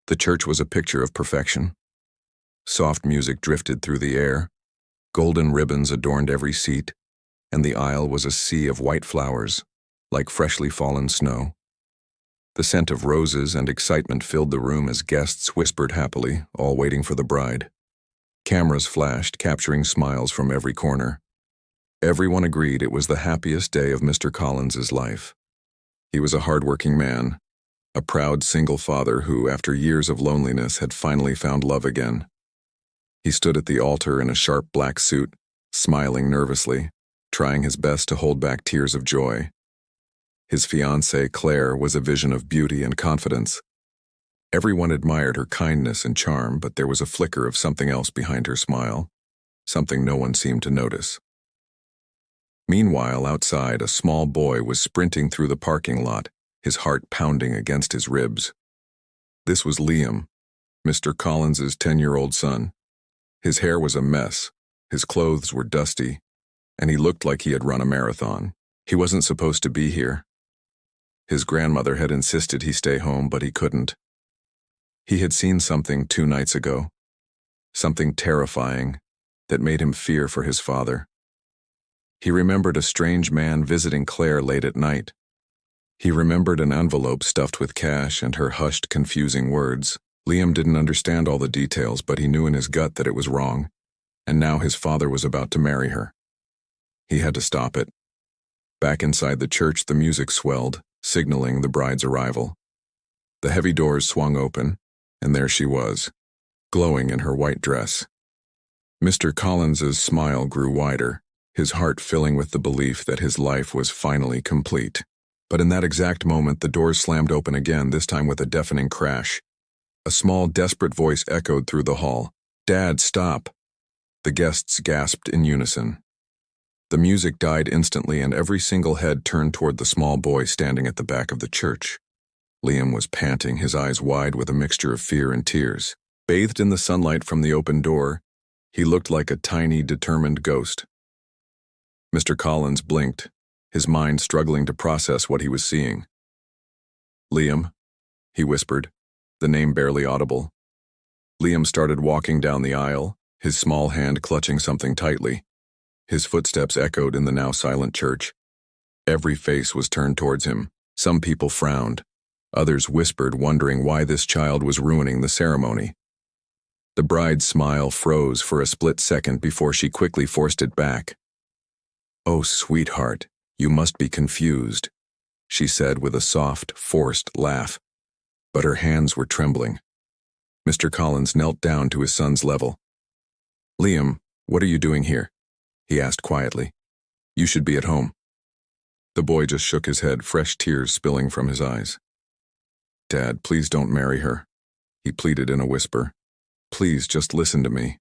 The church was a picture of perfection. Soft music drifted through the air, golden ribbons adorned every seat, and the aisle was a sea of white flowers, like freshly fallen snow. The scent of roses and excitement filled the room as guests whispered happily, all waiting for the bride. Cameras flashed, capturing smiles from every corner. Everyone agreed it was the happiest day of Mr. Collins's life. He was a hard-working man, a proud single father who, after years of loneliness, had finally found love again. He stood at the altar in a sharp black suit, smiling nervously, trying his best to hold back tears of joy. His fiancée, Claire, was a vision of beauty and confidence. Everyone admired her kindness and charm, but there was a flicker of something else behind her smile, something no one seemed to notice. Meanwhile, outside, a small boy was sprinting through the parking lot, his heart pounding against his ribs. This was Liam, Mr. Collins's 10-year-old son. His hair was a mess, his clothes were dusty, and he looked like he had run a marathon. He wasn't supposed to be here. His grandmother had insisted he stay home, but he couldn't. He had seen something 2 nights ago, something terrifying that made him fear for his father. He remembered a strange man visiting Claire late at night. He remembered an envelope stuffed with cash and her hushed, confusing words. Liam didn't understand all the details, but he knew in his gut that it was wrong, and now his father was about to marry her. He had to stop it. Back inside the church, the music swelled, signaling the bride's arrival. The heavy doors swung open, and there she was, glowing in her white dress. Mr. Collins's smile grew wider, his heart filling with the belief that his life was finally complete. But in that exact moment, the doors slammed open again, this time with a deafening crash. A small, desperate voice echoed through the hall. "Dad, stop!" The guests gasped in unison. The music died instantly, and every single head turned toward the small boy standing at the back of the church. Liam was panting, his eyes wide with a mixture of fear and tears. Bathed in the sunlight from the open door, he looked like a tiny, determined ghost. Mr. Collins blinked, his mind struggling to process what he was seeing. "Liam," he whispered, the name barely audible. Liam started walking down the aisle, his small hand clutching something tightly. His footsteps echoed in the now silent church. Every face was turned towards him. Some people frowned. Others whispered, wondering why this child was ruining the ceremony. The bride's smile froze for a split second before she quickly forced it back. "Oh, sweetheart, you must be confused," she said with a soft, forced laugh. But her hands were trembling. Mr. Collins knelt down to his son's level. "Liam, what are you doing here?" he asked quietly. "You should be at home." The boy just shook his head, fresh tears spilling from his eyes. "Dad, please don't marry her," he pleaded in a whisper. "Please just listen to me."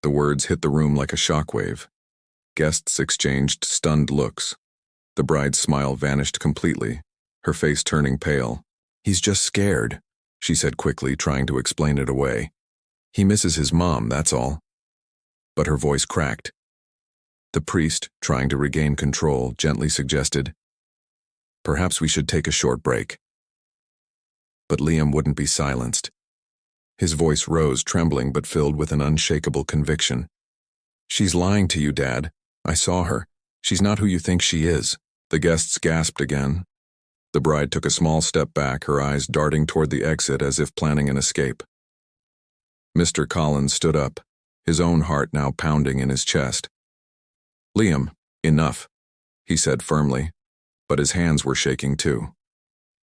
The words hit the room like a shockwave. Guests exchanged stunned looks. The bride's smile vanished completely, her face turning pale. "He's just scared," she said quickly, trying to explain it away. "He misses his mom, that's all." But her voice cracked. The priest, trying to regain control, gently suggested, "Perhaps we should take a short break." But Liam wouldn't be silenced. His voice rose, trembling but filled with an unshakable conviction. "She's lying to you, Dad. I saw her. She's not who you think she is." The guests gasped again. The bride took a small step back, her eyes darting toward the exit as if planning an escape. Mr. Collins stood up, his own heart now pounding in his chest. "Liam, enough," he said firmly, but his hands were shaking too.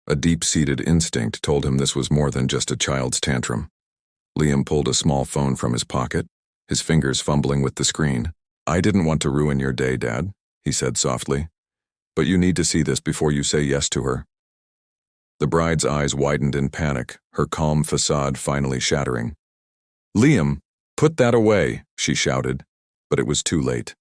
A deep-seated instinct told him this was more than just a child's tantrum. Liam pulled a small phone from his pocket, his fingers fumbling with the screen. "I didn't want to ruin your day, Dad," he said softly, "but you need to see this before you say yes to her." The bride's eyes widened in panic, her calm facade finally shattering. "Liam, put that away," she shouted, but it was too late.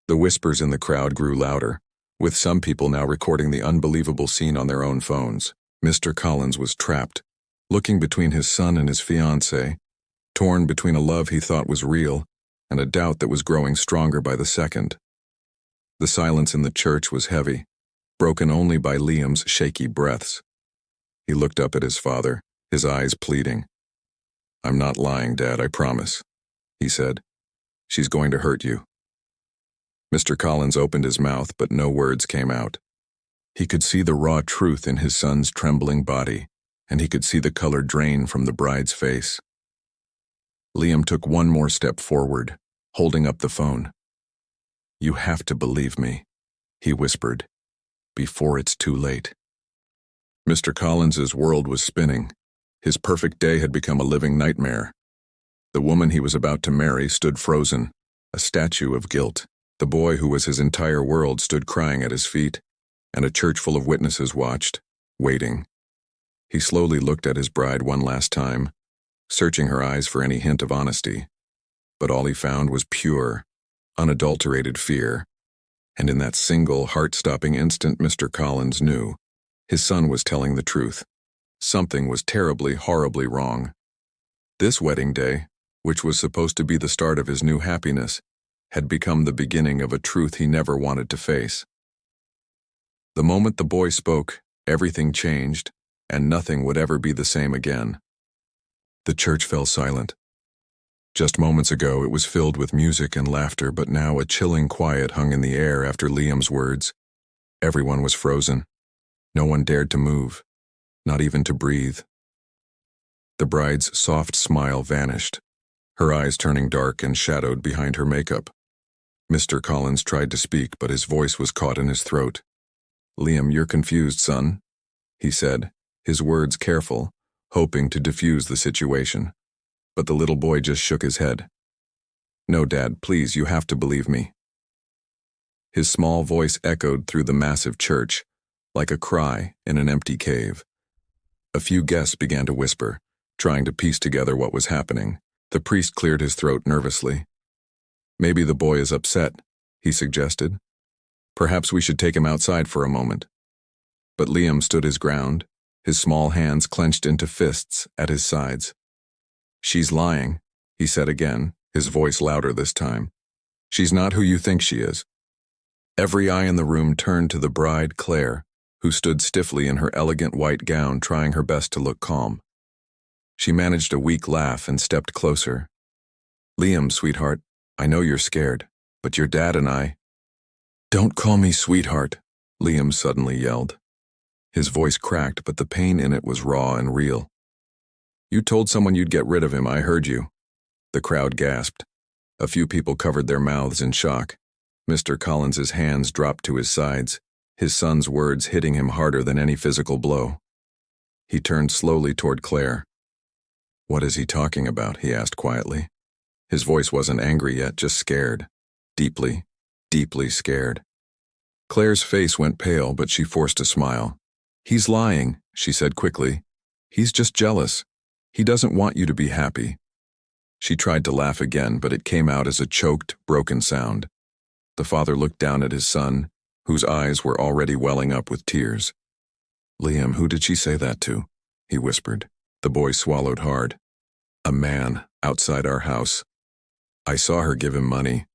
The whispers in the crowd grew louder, with some people now recording the unbelievable scene on their own phones. Mr. Collins was trapped, looking between his son and his fiancée, torn between a love he thought was real and a doubt that was growing stronger by the second. The silence in the church was heavy, broken only by Liam's shaky breaths. He looked up at his father, his eyes pleading. "I'm not lying, Dad, I promise," he said. "She's going to hurt you." Mr. Collins opened his mouth, but no words came out. He could see the raw truth in his son's trembling body, and he could see the color drain from the bride's face. Liam took one more step forward, holding up the phone. "You have to believe me," he whispered, "before it's too late." Mr. Collins's world was spinning. His perfect day had become a living nightmare. The woman he was about to marry stood frozen, a statue of guilt. The boy who was his entire world stood crying at his feet, and a church full of witnesses watched, waiting. He slowly looked at his bride one last time, searching her eyes for any hint of honesty. But all he found was pure, unadulterated fear. And in that single, heart-stopping instant, Mr. Collins knew his son was telling the truth. Something was terribly, horribly wrong. This wedding day, which was supposed to be the start of his new happiness, had become the beginning of a truth he never wanted to face. The moment the boy spoke, everything changed, and nothing would ever be the same again. The church fell silent. Just moments ago it was filled with music and laughter, but now a chilling quiet hung in the air after Liam's words. Everyone was frozen. No one dared to move, not even to breathe. The bride's soft smile vanished, her eyes turning dark and shadowed behind her makeup. Mr. Collins tried to speak, but his voice was caught in his throat. "Liam, you're confused, son," he said, his words careful, hoping to diffuse the situation. But the little boy just shook his head. "No, Dad, please, you have to believe me." His small voice echoed through the massive church, like a cry in an empty cave. A few guests began to whisper, trying to piece together what was happening. The priest cleared his throat nervously. "Maybe the boy is upset," he suggested. "Perhaps we should take him outside for a moment." But Liam stood his ground, his small hands clenched into fists at his sides. "She's lying," he said again, his voice louder this time. "She's not who you think she is." Every eye in the room turned to the bride, Claire, who stood stiffly in her elegant white gown, trying her best to look calm. She managed a weak laugh and stepped closer. "Liam, sweetheart, I know you're scared, but your dad and I—" "Don't call me sweetheart," Liam suddenly yelled. His voice cracked, but the pain in it was raw and real. "You told someone you'd get rid of him, I heard you." The crowd gasped. A few people covered their mouths in shock. Mr. Collins's hands dropped to his sides, his son's words hitting him harder than any physical blow. He turned slowly toward Claire. "What is he talking about?" he asked quietly. His voice wasn't angry yet, just scared. Deeply, deeply scared. Claire's face went pale, but she forced a smile. "He's lying," she said quickly. "He's just jealous. He doesn't want you to be happy." She tried to laugh again, but it came out as a choked, broken sound. The father looked down at his son, whose eyes were already welling up with tears. "Liam, who did she say that to?" he whispered. The boy swallowed hard. "A man, outside our house. I saw her give him money."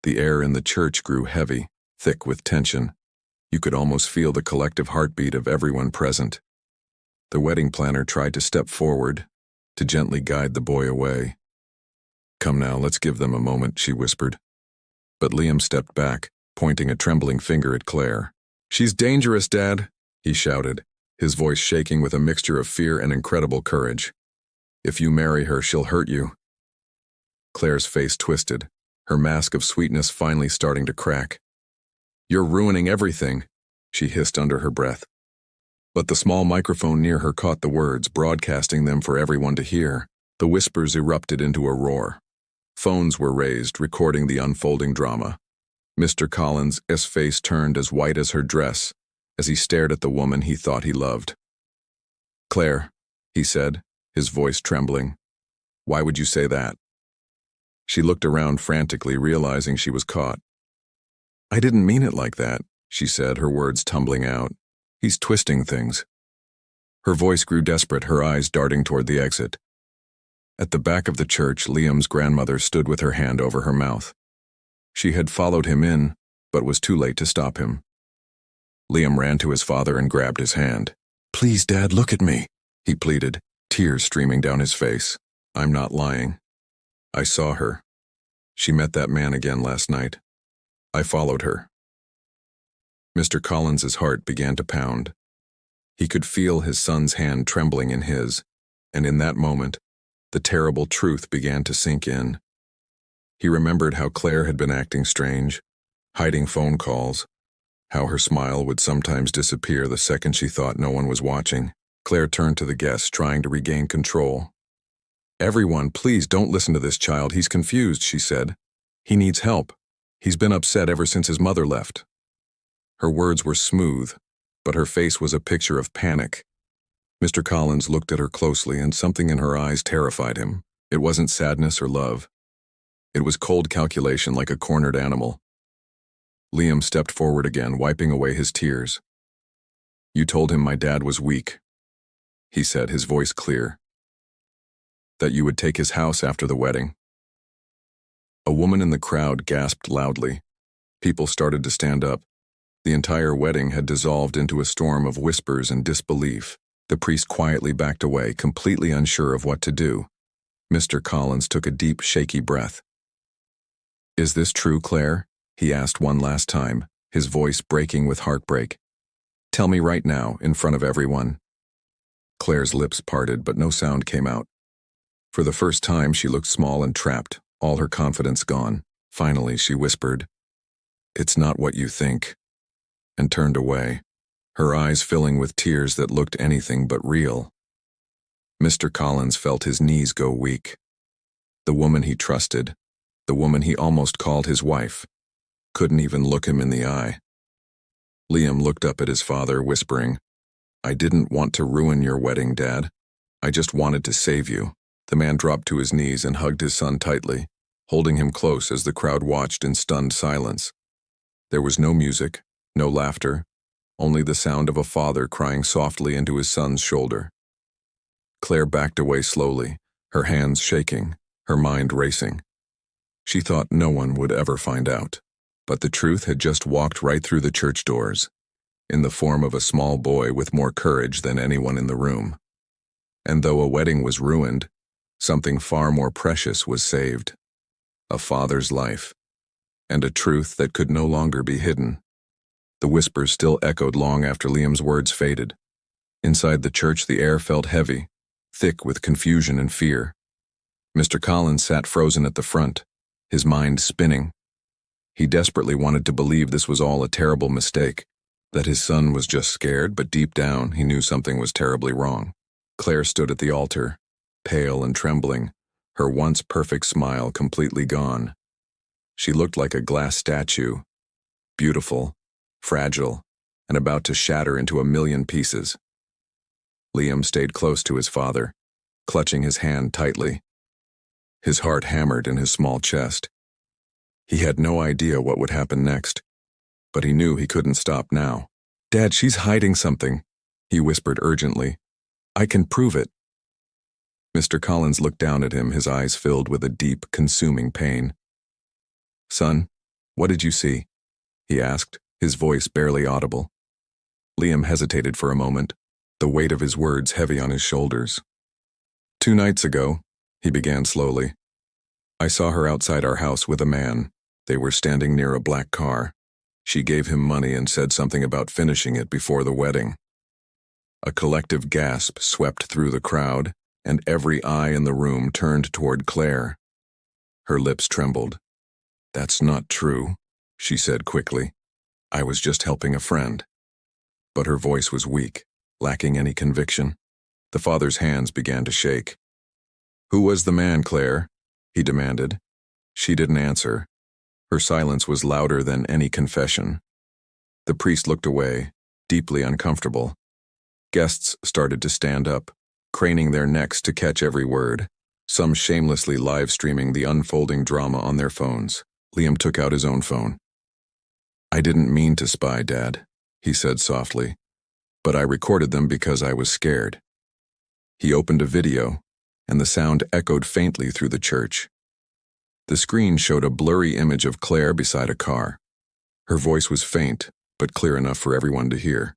The air in the church grew heavy, thick with tension. You could almost feel the collective heartbeat of everyone present. The wedding planner tried to step forward, to gently guide the boy away. "Come now, let's give them a moment," she whispered. But Liam stepped back, pointing a trembling finger at Claire. "She's dangerous, Dad," he shouted, his voice shaking with a mixture of fear and incredible courage. "If you marry her, she'll hurt you." Claire's face twisted, her mask of sweetness finally starting to crack. "You're ruining everything," she hissed under her breath. But the small microphone near her caught the words, broadcasting them for everyone to hear. The whispers erupted into a roar. Phones were raised, recording the unfolding drama. Mr. Collins' face turned as white as her dress as he stared at the woman he thought he loved. "Claire," he said, his voice trembling, "why would you say that?" She looked around frantically, realizing she was caught. "I didn't mean it like that," she said, her words tumbling out. "He's twisting things." Her voice grew desperate, her eyes darting toward the exit. At the back of the church, Liam's grandmother stood with her hand over her mouth. She had followed him in, but was too late to stop him. Liam ran to his father and grabbed his hand. "Please, Dad, look at me," he pleaded, tears streaming down his face. I'm not lying. I saw her. She met that man again last night. I followed her. Mr. Collins's heart began to pound. He could feel his son's hand trembling in his, and in that moment, the terrible truth began to sink in. He remembered how Claire had been acting strange, hiding phone calls, how her smile would sometimes disappear the second she thought no one was watching. Claire turned to the guests, trying to regain control. "Everyone, please don't listen to this child. He's confused," she said. "He needs help. He's been upset ever since his mother left." Her words were smooth, but her face was a picture of panic. Mr. Collins looked at her closely, and something in her eyes terrified him. It wasn't sadness or love. It was cold calculation, like a cornered animal. Liam stepped forward again, wiping away his tears. "You told him my dad was weak," he said, his voice clear. "That you would take his house after the wedding." A woman in the crowd gasped loudly. People started to stand up. The entire wedding had dissolved into a storm of whispers and disbelief. The priest quietly backed away, completely unsure of what to do. Mr. Collins took a deep, shaky breath. "Is this true, Claire?" he asked one last time, his voice breaking with heartbreak. "Tell me right now, in front of everyone." Claire's lips parted, but no sound came out. For the first time, she looked small and trapped, all her confidence gone. Finally, she whispered, "It's not what you think," and turned away, her eyes filling with tears that looked anything but real. Mr. Collins felt his knees go weak. The woman he trusted, the woman he almost called his wife, couldn't even look him in the eye. Liam looked up at his father, whispering, "I didn't want to ruin your wedding, Dad. I just wanted to save you." The man dropped to his knees and hugged his son tightly, holding him close as the crowd watched in stunned silence. There was no music, no laughter, only the sound of a father crying softly into his son's shoulder. Claire backed away slowly, her hands shaking, her mind racing. She thought no one would ever find out, but the truth had just walked right through the church doors, in the form of a small boy with more courage than anyone in the room. And though a wedding was ruined, something far more precious was saved. A father's life, and a truth that could no longer be hidden. The whispers still echoed long after Liam's words faded. Inside the church, the air felt heavy, thick with confusion and fear. Mr. Collins sat frozen at the front, his mind spinning. He desperately wanted to believe this was all a terrible mistake, that his son was just scared, but deep down he knew something was terribly wrong. Claire stood at the altar, pale and trembling, her once perfect smile completely gone. She looked like a glass statue, beautiful, fragile, and about to shatter into a million pieces. Liam stayed close to his father, clutching his hand tightly. His heart hammered in his small chest. He had no idea what would happen next, but he knew he couldn't stop now. "Dad, she's hiding something," he whispered urgently. "I can prove it." Mr. Collins looked down at him, his eyes filled with a deep, consuming pain. "Son, what did you see?" he asked, his voice barely audible. Liam hesitated for a moment, the weight of his words heavy on his shoulders. "2 nights ago," he began slowly, "I saw her outside our house with a man. They were standing near a black car. She gave him money and said something about finishing it before the wedding." A collective gasp swept through the crowd, and every eye in the room turned toward Claire. Her lips trembled. "That's not true," she said quickly. "I was just helping a friend." But her voice was weak, lacking any conviction. The father's hands began to shake. "Who was the man, Claire?" he demanded. She didn't answer. Her silence was louder than any confession. The priest looked away, deeply uncomfortable. Guests started to stand up, craning their necks to catch every word, some shamelessly live-streaming the unfolding drama on their phones. Liam took out his own phone. "I didn't mean to spy, Dad," he said softly, "but I recorded them because I was scared." He opened a video, and the sound echoed faintly through the church. The screen showed a blurry image of Claire beside a car. Her voice was faint, but clear enough for everyone to hear.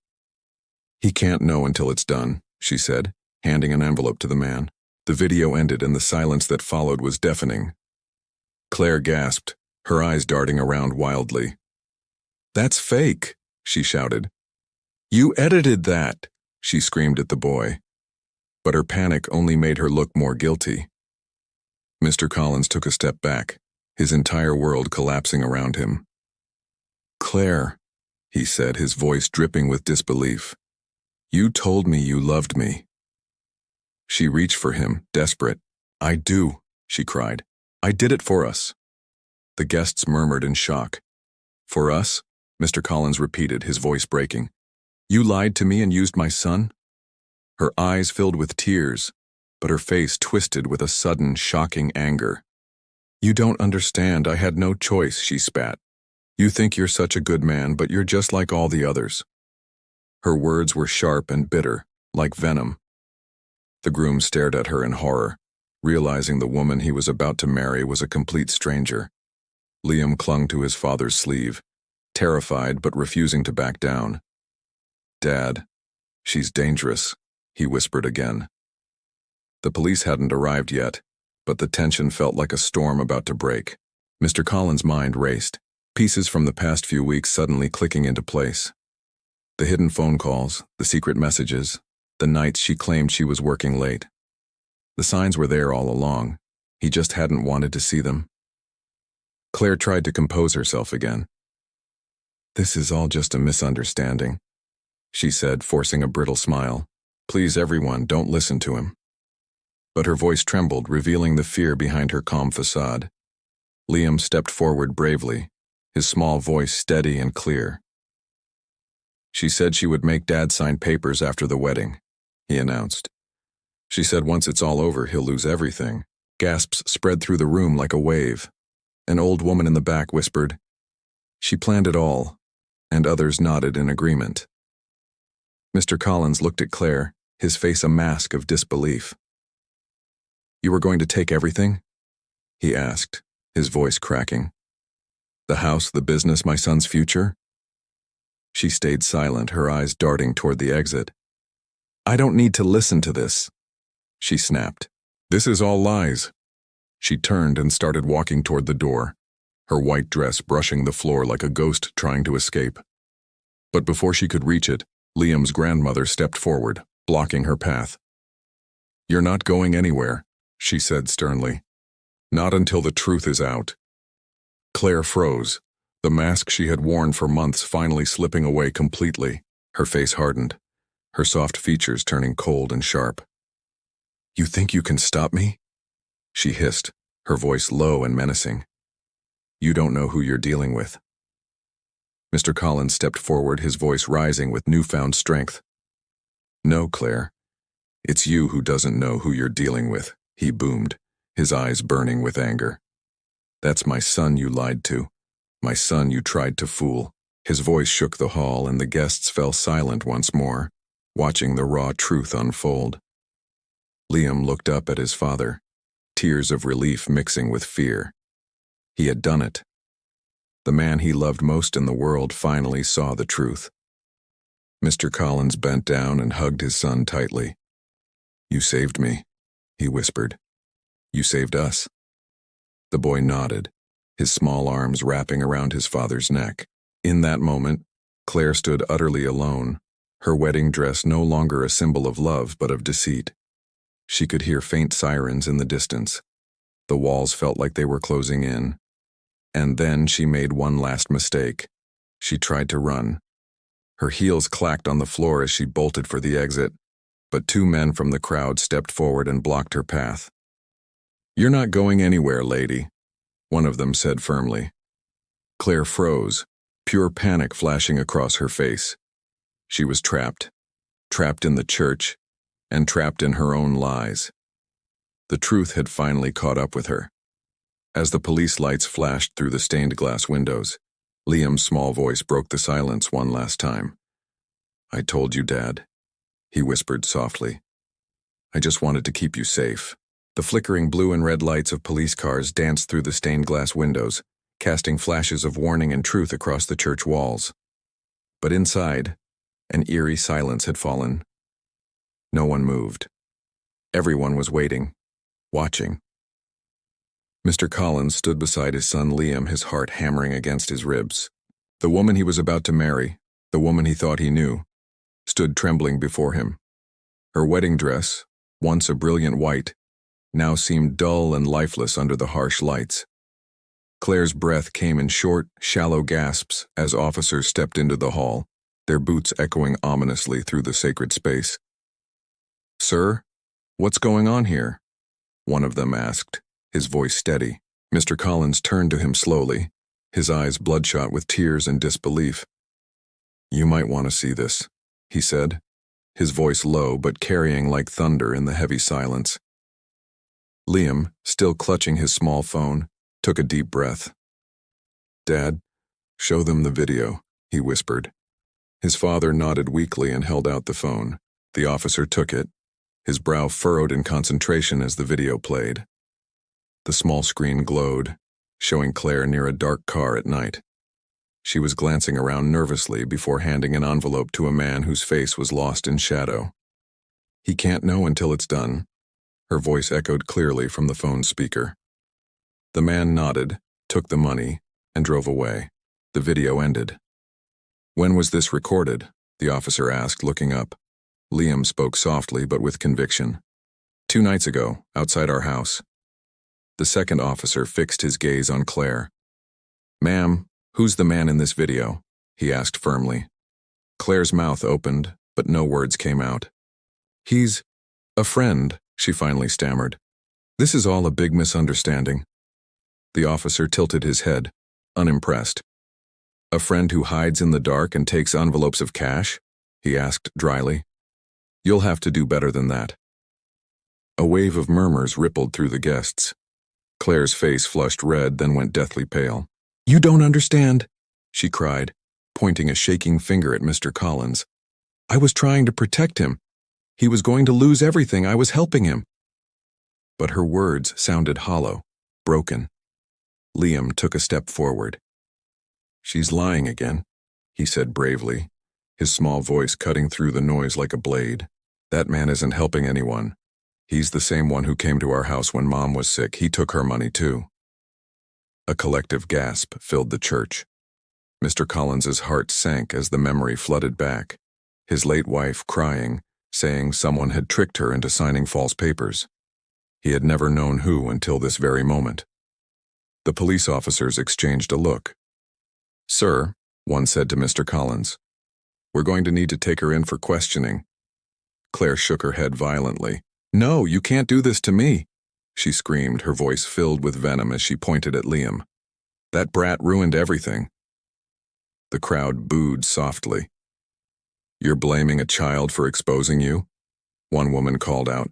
"He can't know until it's done," she said. handing an envelope to the man. The video ended and the silence that followed was deafening. Claire gasped, her eyes darting around wildly. "That's fake," she shouted. "You edited that," she screamed at the boy. But her panic only made her look more guilty. Mr. Collins took a step back, his entire world collapsing around him. "Claire," he said, his voice dripping with disbelief. "You told me you loved me." She reached for him, desperate. "I do," she cried. "I did it for us." The guests murmured in shock. "For us?" Mr. Collins repeated, his voice breaking. "You lied to me and used my son?" Her eyes filled with tears, but her face twisted with a sudden, shocking anger. "You don't understand. I had no choice," she spat. "You think you're such a good man, but you're just like all the others." Her words were sharp and bitter, like venom. The groom stared at her in horror, realizing the woman he was about to marry was a complete stranger. Liam clung to his father's sleeve, terrified but refusing to back down. "Dad, she's dangerous," he whispered again. The police hadn't arrived yet, but the tension felt like a storm about to break. Mr. Collins' mind raced, pieces from the past few weeks suddenly clicking into place. The hidden phone calls, the secret messages, the nights she claimed she was working late. The signs were there all along. He just hadn't wanted to see them. Claire tried to compose herself again. "This is all just a misunderstanding," she said, forcing a brittle smile. "Please, everyone, don't listen to him." But her voice trembled, revealing the fear behind her calm facade. Liam stepped forward bravely, his small voice steady and clear. "She said she would make Dad sign papers after the wedding," he announced. "She said once it's all over, he'll lose everything." Gasps spread through the room like a wave. An old woman in the back whispered, "She planned it all," and others nodded in agreement. Mr. Collins looked at Claire, his face a mask of disbelief. "You were going to take everything?" he asked, his voice cracking. "The house, the business, my son's future?" She stayed silent, her eyes darting toward the exit. "I don't need to listen to this," she snapped. "This is all lies." She turned and started walking toward the door, her white dress brushing the floor like a ghost trying to escape. But before she could reach it, Liam's grandmother stepped forward, blocking her path. "You're not going anywhere," she said sternly. "Not until the truth is out." Claire froze, the mask she had worn for months finally slipping away completely. Her face hardened, her soft features turning cold and sharp. "You think you can stop me?" she hissed, her voice low and menacing. "You don't know who you're dealing with." Mr. Collins stepped forward, his voice rising with newfound strength. "No, Claire. It's you who doesn't know who you're dealing with," he boomed, his eyes burning with anger. "That's my son you lied to. My son you tried to fool." His voice shook the hall and the guests fell silent once more, watching the raw truth unfold. Liam looked up at his father, tears of relief mixing with fear. He had done it. The man he loved most in the world finally saw the truth. Mr. Collins bent down and hugged his son tightly. "You saved me," he whispered. "You saved us." The boy nodded, his small arms wrapping around his father's neck. In that moment, Claire stood utterly alone, her wedding dress no longer a symbol of love but of deceit. She could hear faint sirens in the distance. The walls felt like they were closing in. And then she made one last mistake. She tried to run. Her heels clacked on the floor as she bolted for the exit, but two men from the crowd stepped forward and blocked her path. "You're not going anywhere, lady," one of them said firmly. Claire froze, pure panic flashing across her face. She was trapped in the church, and trapped in her own lies. The truth had finally caught up with her. As the police lights flashed through the stained glass windows, Liam's small voice broke the silence one last time. "I told you, Dad," he whispered softly. "I just wanted to keep you safe." The flickering blue and red lights of police cars danced through the stained glass windows, casting flashes of warning and truth across the church walls. But inside, an eerie silence had fallen. No one moved. Everyone was waiting, watching. Mr. Collins stood beside his son Liam, his heart hammering against his ribs. The woman he was about to marry, the woman he thought he knew, stood trembling before him. Her wedding dress, once a brilliant white, now seemed dull and lifeless under the harsh lights. Claire's breath came in short, shallow gasps as officers stepped into the hall, their boots echoing ominously through the sacred space. "Sir, what's going on here?" one of them asked, his voice steady. Mr. Collins turned to him slowly, his eyes bloodshot with tears and disbelief. "You might want to see this," he said, his voice low but carrying like thunder in the heavy silence. Liam, still clutching his small phone, took a deep breath. "Dad, show them the video," he whispered. His father nodded weakly and held out the phone. The officer took it, his brow furrowed in concentration as the video played. The small screen glowed, showing Claire near a dark car at night. She was glancing around nervously before handing an envelope to a man whose face was lost in shadow. "He can't know until it's done," her voice echoed clearly from the phone speaker. The man nodded, took the money, and drove away. The video ended. "When was this recorded?" the officer asked, looking up. Liam spoke softly but with conviction. "2 nights ago, outside our house." The second officer fixed his gaze on Claire. "Ma'am, who's the man in this video?" he asked firmly. Claire's mouth opened, but no words came out. "He's a friend," she finally stammered. "This is all a big misunderstanding." The officer tilted his head, unimpressed. "A friend who hides in the dark and takes envelopes of cash?" he asked dryly. "You'll have to do better than that." A wave of murmurs rippled through the guests. Claire's face flushed red, then went deathly pale. "You don't understand," she cried, pointing a shaking finger at Mr. Collins. "I was trying to protect him. He was going to lose everything. I was helping him." But her words sounded hollow, broken. Liam took a step forward. "She's lying again," he said bravely, his small voice cutting through the noise like a blade. "That man isn't helping anyone. He's the same one who came to our house when Mom was sick. He took her money too." A collective gasp filled the church. Mr. Collins's heart sank as the memory flooded back, his late wife crying, saying someone had tricked her into signing false papers. He had never known who until this very moment. The police officers exchanged a look. "Sir," one said to Mr. Collins, "we're going to need to take her in for questioning." Claire shook her head violently. "No, you can't do this to me," she screamed, her voice filled with venom as she pointed at Liam. "That brat ruined everything." The crowd booed softly. "You're blaming a child for exposing you?" one woman called out.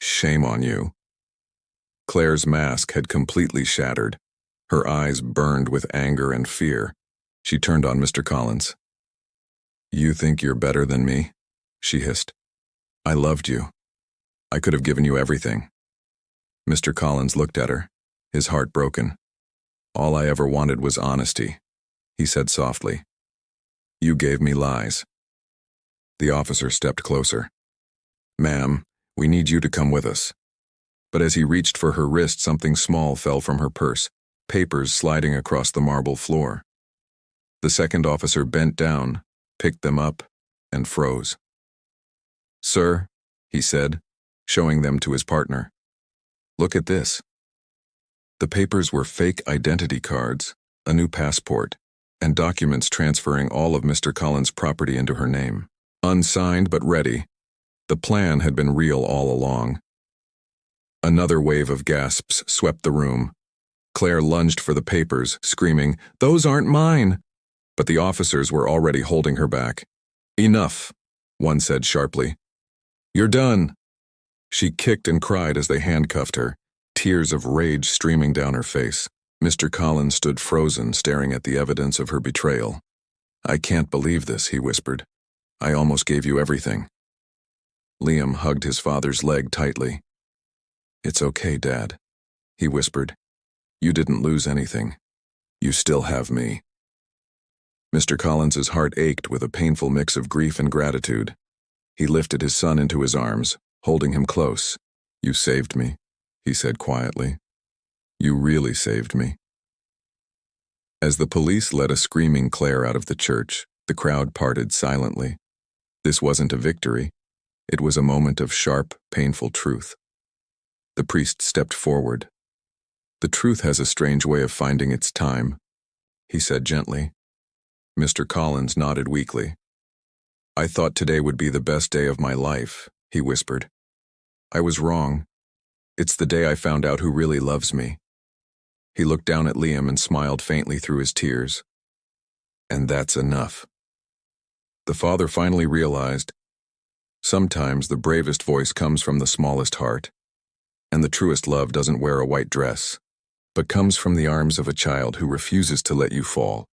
"Shame on you." Claire's mask had completely shattered. Her eyes burned with anger and fear. She turned on Mr. Collins. "You think you're better than me?" she hissed. "I loved you. I could have given you everything." Mr. Collins looked at her, his heart broken. "All I ever wanted was honesty," he said softly. "You gave me lies." The officer stepped closer. "Ma'am, we need you to come with us." But as he reached for her wrist, something small fell from her purse, papers sliding across the marble floor. The second officer bent down, picked them up, and froze. "Sir," he said, showing them to his partner. "Look at this." The papers were fake identity cards, a new passport, and documents transferring all of Mr. Collins' property into her name. Unsigned but ready. The plan had been real all along. Another wave of gasps swept the room. Claire lunged for the papers, screaming, "Those aren't mine!" But the officers were already holding her back. "Enough," one said sharply. "You're done." She kicked and cried as they handcuffed her, tears of rage streaming down her face. Mr. Collins stood frozen, staring at the evidence of her betrayal. "I can't believe this," he whispered. "I almost gave you everything." Liam hugged his father's leg tightly. "It's okay, Dad," he whispered. "You didn't lose anything. You still have me." Mr. Collins's heart ached with a painful mix of grief and gratitude. He lifted his son into his arms, holding him close, You saved me, he said quietly. You really saved me. As the police led a screaming Claire out of the church, the crowd parted silently. This wasn't a victory. It was a moment of sharp, painful truth. The priest stepped forward. The truth has a strange way of finding its time, he said gently. Mr. Collins nodded weakly. I thought today would be the best day of my life, he whispered. I was wrong. It's the day I found out who really loves me. He looked down at Liam and smiled faintly through his tears. And that's enough. The father finally realized, sometimes the bravest voice comes from the smallest heart, and the truest love doesn't wear a white dress, but comes from the arms of a child who refuses to let you fall.